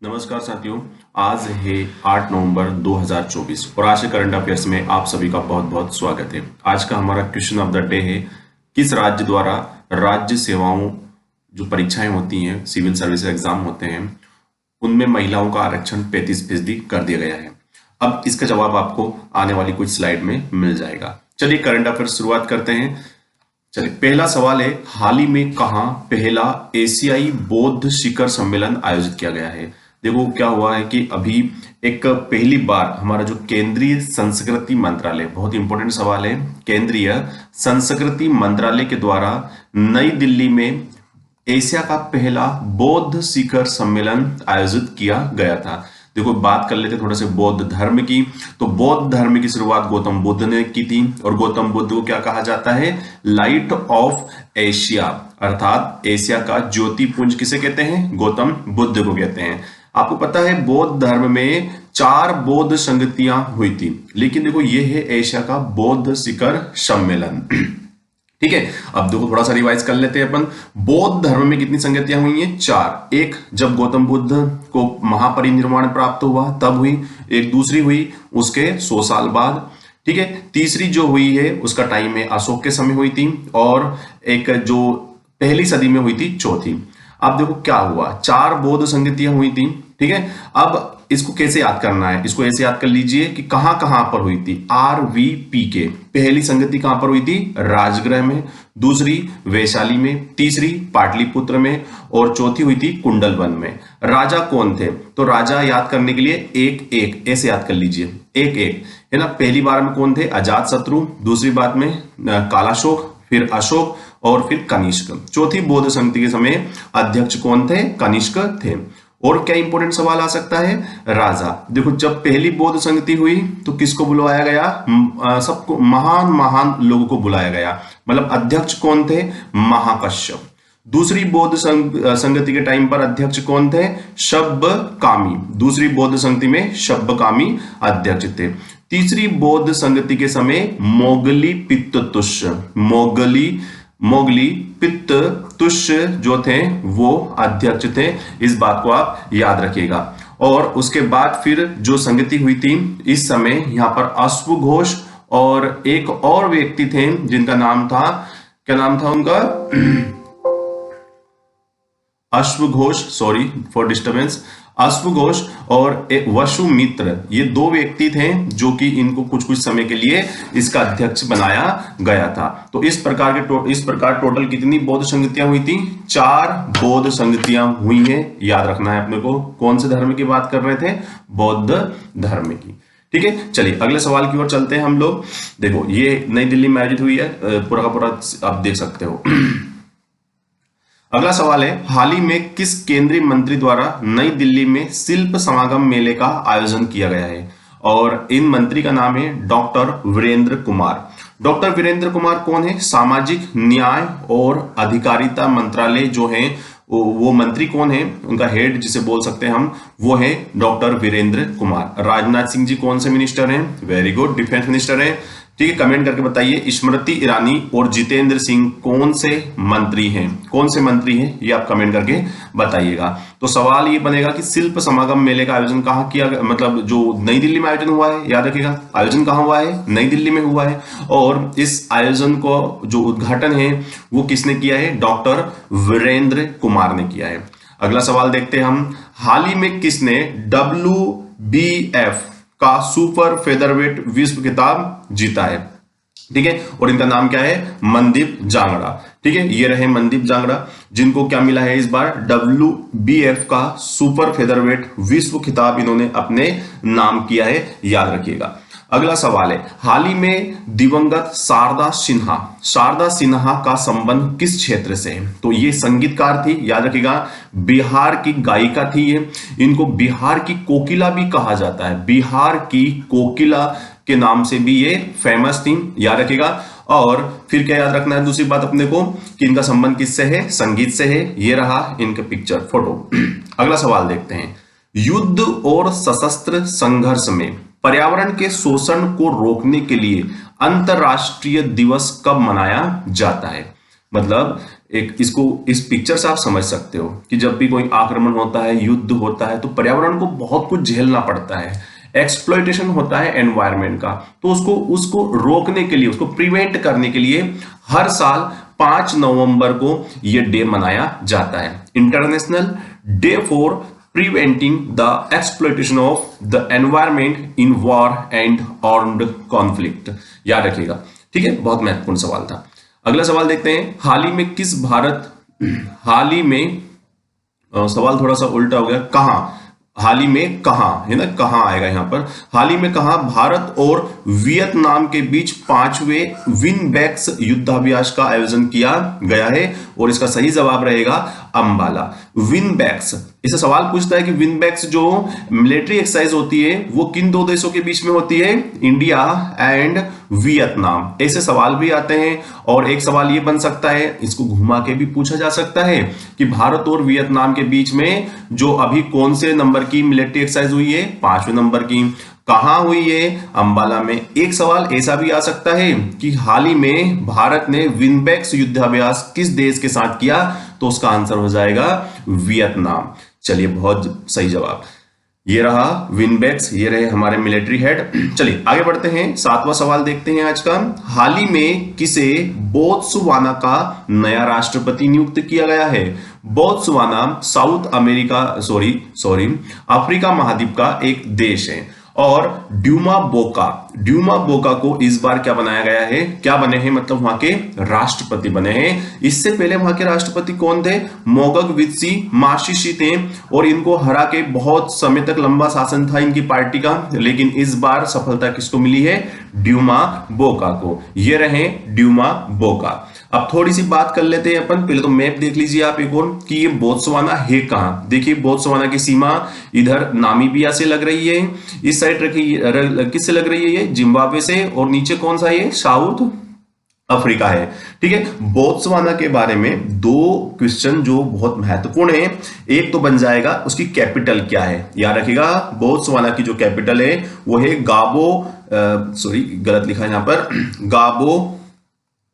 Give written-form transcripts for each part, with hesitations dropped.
नमस्कार साथियों। आज है 8 नवंबर 2024 और आज के करंट अफेयर्स में आप सभी का बहुत बहुत स्वागत है। आज का हमारा क्वेश्चन ऑफ द डे है, किस राज्य द्वारा राज्य सेवाओं जो परीक्षाएं होती हैं, सिविल सर्विस एग्जाम होते हैं, उनमें महिलाओं का आरक्षण 35% कर दिया गया है। अब इसका जवाब आपको आने वाली कुछ स्लाइड में मिल जाएगा। चलिए करंट अफेयर्स शुरुआत करते हैं। चलिए पहला सवाल है, हाल ही में कहां पहला एशियाई बौद्ध शिखर सम्मेलन आयोजित किया गया है। देखो क्या हुआ है कि अभी एक पहली बार हमारा जो केंद्रीय संस्कृति मंत्रालय, बहुत इंपॉर्टेंट सवाल है, केंद्रीय संस्कृति मंत्रालय के द्वारा नई दिल्ली में एशिया का पहला बौद्ध शिखर सम्मेलन आयोजित किया गया था। देखो बात कर लेते थोड़ा से बौद्ध धर्म की। तो बौद्ध धर्म की शुरुआत गौतम बुद्ध ने की थी और गौतम बुद्ध को क्या कहा जाता है? लाइट ऑफ एशिया, अर्थात एशिया का ज्योतिपुंज किसे कहते हैं? गौतम बुद्ध को कहते हैं। आपको पता है बौद्ध धर्म में 4 बौद्ध संगतियां हुई थी, लेकिन देखो ये है एशिया का बौद्ध शिखर सम्मेलन। ठीक है, अब देखो थोड़ा सा रिवाइज कर लेते हैं अपन। बौद्ध धर्म में कितनी संगतियां हुई हैं? 4। एक जब गौतम बुद्ध को महापरिनिर्वाण प्राप्त हुआ तब हुई, एक दूसरी हुई उसके 100 साल बाद, ठीक है, तीसरी जो हुई है उसका टाइम है अशोक के समय हुई थी, और एक जो पहली सदी में हुई थी चौथी। अब देखो क्या हुआ, 4 बौद्ध संगतियां हुई थी, ठीक है। अब इसको कैसे याद करना है? इसको ऐसे याद कर लीजिए कि कहां कहां पर हुई थी। RVPK, पहली संगति कहां पर हुई थी? राजगृह में, दूसरी वैशाली में, तीसरी पाटलिपुत्र में और चौथी हुई थी कुंडलवन में। राजा कौन थे? तो राजा याद करने के लिए एक एक ऐसे याद कर लीजिए, एक एक है ना। पहली बार में कौन थे? अजात शत्रु, दूसरी बात में कालाशोक, फिर अशोक और फिर कनिष्क। चौथी बौद्ध संगति के समय अध्यक्ष कौन थे? कनिष्क थे। और क्या इंपॉर्टेंट सवाल आ सकता है? राजा। देखो जब पहली बौद्ध संगति हुई तो किसको बुलाया गया? सबको, महान महान लोगों को बुलाया गया। मतलब अध्यक्ष कौन थे? महाकश्यप। दूसरी बौद्ध संगति के टाइम पर अध्यक्ष कौन थे? शब्बकामी। दूसरी बौद्ध संगति में शब्बकामी अध्यक्ष थे। तीसरी बौद्ध संगति के समय मोगली पित्ततुष, मोगली पित्ततुष जो थे वो अध्यक्ष थे। इस बात को आप याद रखिएगा। और उसके बाद फिर जो संगति हुई थी इस समय यहाँ पर अश्वघोष और एक और व्यक्ति थे जिनका नाम था, क्या नाम था उनका? अश्वघोष, सॉरी फॉर डिस्टर्बेंस, अश्वघोष और एक वसुमित्र, ये 2 व्यक्ति थे जो कि इनको कुछ कुछ समय के लिए इसका अध्यक्ष बनाया गया था। तो इस प्रकार टोटल कितनी बौद्ध संगतियां हुई थी? 4 बौद्ध संगतियां हुई हैं। याद रखना है अपने को। कौन से धर्म की बात कर रहे थे? बौद्ध धर्म की। ठीक है, चलिए अगले सवाल की ओर चलते हैं हम लोग। देखो ये नई दिल्ली में आयोजित हुई है, पूरा का पूरा आप देख सकते हो। अगला सवाल है, हाल ही में किस केंद्रीय मंत्री द्वारा नई दिल्ली में शिल्प समागम मेले का आयोजन किया गया है? और इन मंत्री का नाम है डॉक्टर वीरेंद्र कुमार। डॉक्टर वीरेंद्र कुमार कौन है? सामाजिक न्याय और अधिकारिता मंत्रालय जो है वो मंत्री कौन है? उनका हेड जिसे बोल सकते हैं हम, वो है डॉक्टर वीरेंद्र कुमार। राजनाथ सिंह जी कौन से मिनिस्टर हैं? वेरी गुड, डिफेंस मिनिस्टर हैं। ठीक है, कमेंट करके बताइए स्मृति ईरानी और जितेंद्र सिंह कौन से मंत्री हैं? कौन से मंत्री हैं ये आप कमेंट करके बताइएगा। तो सवाल ये बनेगा कि शिल्प समागम मेले का आयोजन कहाँ किया गया, मतलब जो नई दिल्ली में आयोजन हुआ है, याद रखिएगा आयोजन कहाँ हुआ है? नई दिल्ली में हुआ है। और इस आयोजन को जो उद्घाटन है वो किसने किया है? डॉक्टर वीरेंद्र कुमार ने किया है। अगला सवाल देखते हैं हम, हाल ही में किसने WBF का सुपर फेदरवेट विश्व खिताब जीता है? ठीक है, और इनका नाम क्या है? मनदीप जांगड़ा। ठीक है, ये रहे मनदीप जांगड़ा जिनको क्या मिला है इस बार? WBF का सुपर फेदरवेट विश्व खिताब इन्होंने अपने नाम किया है, याद रखिएगा। अगला सवाल है, हाल ही में दिवंगत शारदा सिन्हा का संबंध किस क्षेत्र से है? तो ये संगीतकार थी, याद रखिएगा, बिहार की गायिका थी ये। इनको बिहार की कोकिला भी कहा जाता है, बिहार की कोकिला के नाम से भी ये फेमस थी, याद रखिएगा। और फिर क्या याद रखना है दूसरी बात अपने को कि इनका संबंध किससे है? संगीत से है। ये रहा इनका पिक्चर फोटो। अगला सवाल देखते हैं, युद्ध और सशस्त्र संघर्ष में पर्यावरण के शोषण को रोकने के लिए अंतरराष्ट्रीय दिवस कब मनाया जाता है? मतलब एक इसको इस पिक्चर से आप समझ सकते हो कि जब भी कोई आक्रमण होता है, युद्ध होता है, तो पर्यावरण को बहुत कुछ झेलना पड़ता है। एक्सप्लॉइटेशन होता है एनवायरनमेंट का, तो उसको उसको रोकने के लिए, उसको प्रिवेंट करने के लिए हर साल 5 नवंबर को ये डे मनाया जाता है, international day for preventing the exploitation of the environment in war and armed conflict. याद रखिएगा, ठीक है, बहुत महत्वपूर्ण सवाल था। अगला सवाल देखते हैं, हाल ही में सवाल थोड़ा सा उल्टा हो गया, कहां, हाल ही में कहां है ना, कहां आएगा यहां पर, हाल ही में कहां भारत और वियतनाम के बीच 5वें विनबैक्स युद्धाभ्यास का आयोजन किया गया है, और इसका सही जवाब रहेगा अंबाला। विनबैक्स, इसे सवाल पूछता है कि विनबैक्स जो मिलिट्री एक्सरसाइज होती है वो किन दो देशों के बीच में होती है, इंडिया एंड वियतनाम। ऐसे सवाल भी आते हैं। और एक सवाल ये बन सकता है, इसको घुमा के भी पूछा जा सकता है कि भारत और वियतनाम के बीच में जो अभी कौन से नंबर की मिलिट्री एक्सरसाइज हुई है, 5वें नंबर की, कहां हुई है, अंबाला में। एक सवाल ऐसा भी आ सकता है कि हाल ही में भारत ने विनबैक्स युद्धाभ्यास किस देश के साथ किया, तो उसका आंसर हो जाएगा वियतनाम। चलिए, बहुत सही जवाब, ये रहा विनबैक्स, ये रहे हमारे मिलिट्री हेड। चलिए आगे बढ़ते हैं, 7वां सवाल देखते हैं आज का। हाल ही में किसे बोत्सवाना का नया राष्ट्रपति नियुक्त किया गया है? Botswana south America sorry Africa महाद्वीप का एक देश है, और ड्यूमा बोका को इस बार क्या बनाया गया है, क्या बने हैं, मतलब वहां के राष्ट्रपति बने हैं। इससे पहले वहां के राष्ट्रपति कौन थे? मोगग वित्सी माशिशी थे, और इनको हरा के बहुत समय तक लंबा शासन था इनकी पार्टी का, लेकिन इस बार सफलता किसको मिली है? ड्यूमा बोका को। ये रहे ड्यूमा बोका। अब थोड़ी सी बात कर लेते हैं अपन, पहले तो मैप देख लीजिए आप एक और कि ये बोत्सवाना है कहां। देखिए, बोत्सवाना की सीमा इधर नामीबिया से लग रही है, इस साइड रखी किससे लग रही है, ये जिम्बाब्वे से, और नीचे कौन सा है, साउथ अफ्रीका है। ठीक है, बोत्सवाना के बारे में 2 क्वेश्चन जो बहुत महत्वपूर्ण है। एक तो बन जाएगा उसकी कैपिटल क्या है, याद रखिएगा, बोत्सवाना की जो कैपिटल है वो है गलत लिखा है यहां पर,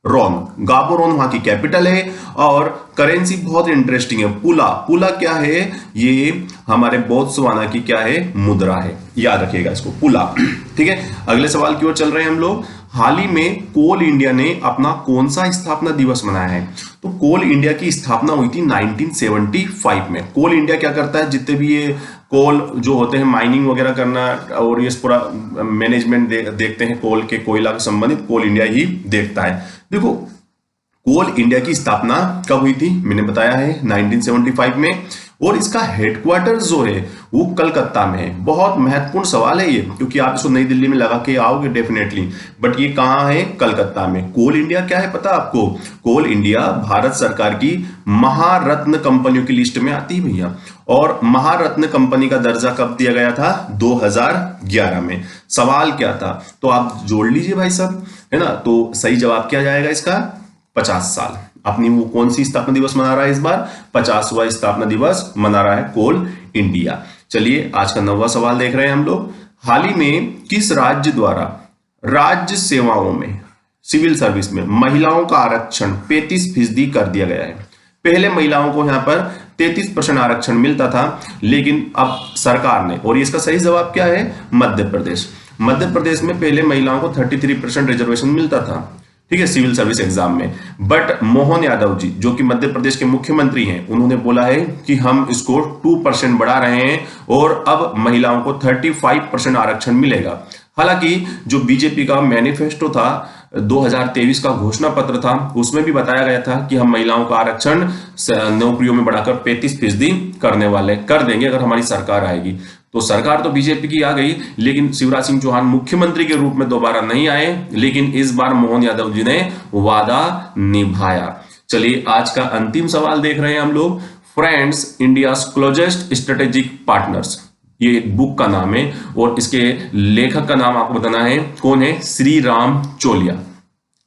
गाबोरोन वहां की कैपिटल है। और करेंसी बहुत इंटरेस्टिंग है, पुला क्या है, ये हमारे बोत्सवाना की क्या है, मुद्रा है, याद रखिएगा इसको, पुला। ठीक है, अगले सवाल की ओर चल रहे हैं हम लोग। हाल ही में कोल इंडिया ने अपना कौन सा स्थापना दिवस मनाया है? तो कोल इंडिया की स्थापना हुई थी 1975 में। कोल इंडिया क्या करता है, जितने भी ये कोल जो होते हैं, माइनिंग वगैरह करना, और ये पूरा मैनेजमेंट देखते हैं कोल के, कोयला से संबंधित कोल इंडिया ही देखता है। देखो, कोल इंडिया की स्थापना कब हुई थी, मैंने बताया है 1975 में, और इसका हेडक्वार्टर जो है वो कलकत्ता में है। बहुत महत्वपूर्ण सवाल है ये, क्योंकि आप इसको नई दिल्ली में लगा के आओगे डेफिनेटली, बट ये कहां है, कलकत्ता में। कोल इंडिया क्या है पता आपको? कोल इंडिया भारत सरकार की महारत्न कंपनियों की लिस्ट में आती है भैया, और महारत्न कंपनी का दर्जा कब दिया गया था? 2011 में। सवाल क्या था, तो आप जोड़ लीजिए भाई साहब, है ना। तो सही जवाब क्या जाएगा इसका? 50 साल। अपनी वो कौन सी स्थापना दिवस मना रहा है इस बार? 50वां स्थापना दिवस मना रहा है कोल इंडिया। चलिए, आज का 9वां सवाल देख रहे हैं हम लोग। हाल ही में किस राज्य द्वारा राज्य सेवाओं में, सिविल सर्विस में महिलाओं का आरक्षण 35% कर दिया गया है? पहले महिलाओं को यहां पर 33% आरक्षण मिलता था, लेकिन अब सरकार ने, और इसका सही जवाब क्या है? मध्य प्रदेश। मध्य प्रदेश में पहले महिलाओं को 33% रिजर्वेशन मिलता था, ठीक है, सिविल सर्विस एग्जाम में। बट मोहन यादव जी, जो कि मध्य प्रदेश के मुख्यमंत्री हैं, उन्होंने बोला है कि हम इसको 2% बढ़ा रहे हैं, और अब महिलाओं को 35% आरक्षण मिलेगा। हालांकि जो बीजेपी का मैनिफेस्टो था, 2023 का घोषणा पत्र था, उसमें भी बताया गया था कि हम महिलाओं का आरक्षण नौकरियों में बढ़ाकर 35% कर देंगे अगर हमारी सरकार आएगी। तो सरकार तो बीजेपी की आ गई, लेकिन शिवराज सिंह चौहान मुख्यमंत्री के रूप में दोबारा नहीं आए, लेकिन इस बार मोहन यादव जी ने वादा निभाया। चलिए, आज का अंतिम सवाल देख रहे हैं हम लोग। Friends, India's closest strategic partners, ये एक बुक का नाम है, और इसके लेखक का नाम आपको बताना है, कौन है? श्री राम चोलिया।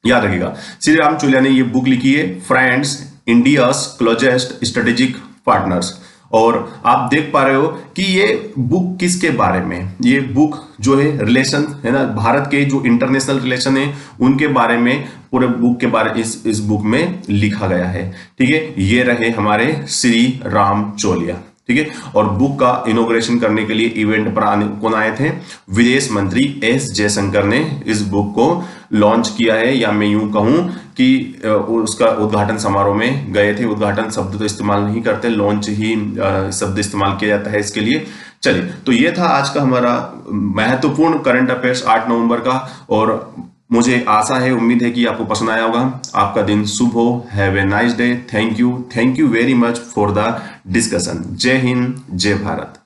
याद रखिएगा, श्री राम चोलिया ने ये बुक लिखी है, friends, India's closest strategic partners. और आप देख पा रहे हो कि ये बुक किसके बारे में, ये बुक जो है रिलेशन है ना, भारत के जो इंटरनेशनल रिलेशन है उनके बारे में पूरे बुक के बारे इस बुक में लिखा गया है। ठीक है, ये रहे हमारे श्री राम चोलिया। ठीक है, और बुक का इनॉग्रेशन करने के लिए इवेंट पर कौन आए थे? विदेश मंत्री एस जयशंकर ने इस बुक को लॉन्च किया है, या मैं यूं कहूं कि उसका उद्घाटन समारोह में गए थे। उद्घाटन शब्द तो इस्तेमाल नहीं करते, लॉन्च ही शब्द इस्तेमाल किया जाता है इसके लिए। चलिए, तो ये था आज का हमारा महत्वपूर्ण करंट अफेयर्स 8 नवंबर का, और मुझे आशा है, उम्मीद है कि आपको पसंद आया होगा। आपका दिन शुभ हो। Have a nice day. Thank you very much for the discussion. जय हिंद, जय भारत।